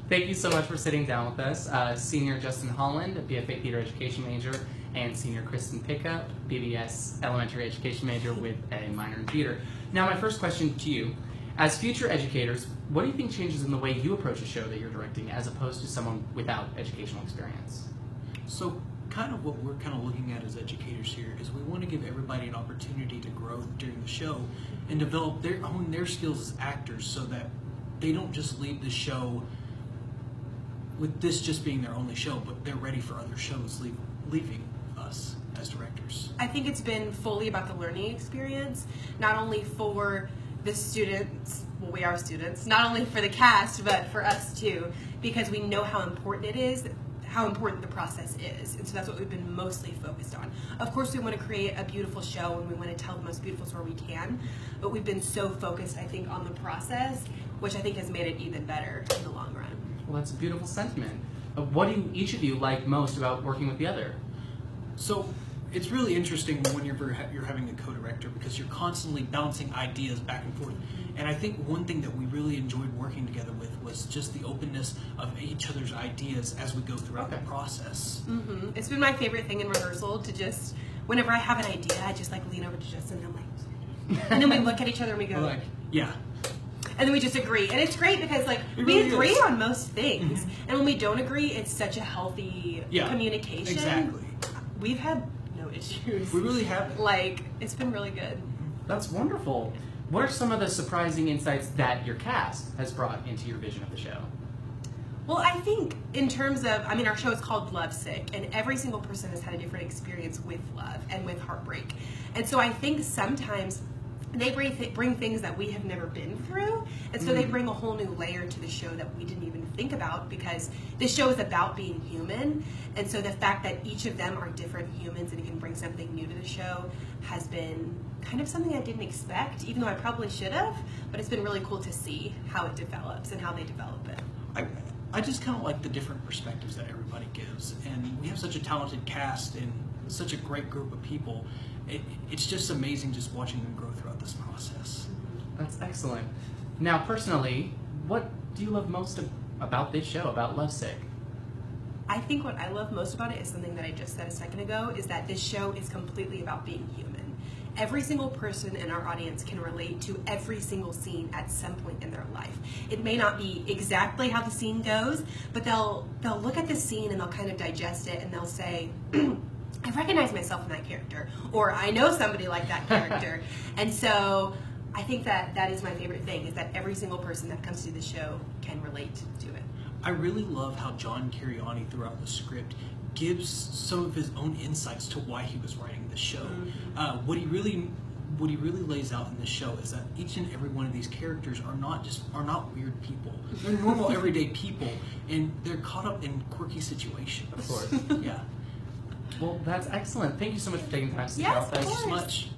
Thank you so much for sitting down with us. Senior Justin Holland, a BFA Theater Education major, and Senior Kristin Pickop, BBS Elementary Education major with a minor in theater. Now, my first question to you, as future educators, what do you think changes in the way you approach a show that you're directing as opposed to someone without educational experience? So kind of what we're kind of looking at as educators here is we want to give everybody an opportunity to grow during the show and develop their skills as actors so that they don't just leave the show with this just being their only show, but they're ready for other shows leaving us as directors. I think it's been fully about the learning experience, not only for the students, well, we are students, not only for the cast, but for us too, because we know how important it is, how important the process is, and so that's what we've been mostly focused on. Of course, we want to create a beautiful show and we want to tell the most beautiful story we can, but we've been so focused, I think, on the process, which I think has made it even better in the long run. Well, that's a beautiful sentiment. What do each of you like most about working with the other? So it's really interesting when you're having a co-director because you're constantly bouncing ideas back and forth. And I think one thing that we really enjoyed working together with was just the openness of each other's ideas as we go throughout the process. Mm-hmm. It's been my favorite thing in rehearsal to just, whenever I have an idea, I just like lean over to Justin and I'm like, and then we look at each other and we go, like, yeah. And then we just agree. And it's great because like we agree on most things. And when we don't agree, it's such a healthy communication. Exactly. We've had no issues. We really haven't. Like, it's been really good. That's wonderful. What are some of the surprising insights that your cast has brought into your vision of the show? Well, I think in terms of, I mean, our show is called Lovesick, and every single person has had a different experience with love and with heartbreak. And so I think sometimes they bring things that we have never been through, and so they bring a whole new layer to the show that we didn't even think about, because this show is about being human, and so the fact that each of them are different humans and can bring something new to the show has been kind of something I didn't expect, even though I probably should have, but it's been really cool to see how it develops and how they develop it. I just kind of like the different perspectives that everybody gives, and we have such a talented cast and such a great group of people. It's just amazing just watching them grow throughout this process. That's excellent. Now, personally, what do you love most about this show, about Lovesick? I think what I love most about it is something that I just said a second ago, is that this show is completely about being human. Every single person in our audience can relate to every single scene at some point in their life. It may not be exactly how the scene goes, but they'll look at the scene and they'll kind of digest it and they'll say, I recognize myself in that character, or I know somebody like that character. And so I think that is my favorite thing, is that every single person that comes to the show can relate to it. I really love how John Cariani throughout the script gives some of his own insights to why he was writing the show. What he really lays out in this show is that each and every one of these characters are not weird people. They're normal everyday people, and they're caught up in quirky situations. Of course. Yeah. Well, that's excellent. Thank you so much for taking the time to speak Yes, out. of Thank you course. So much.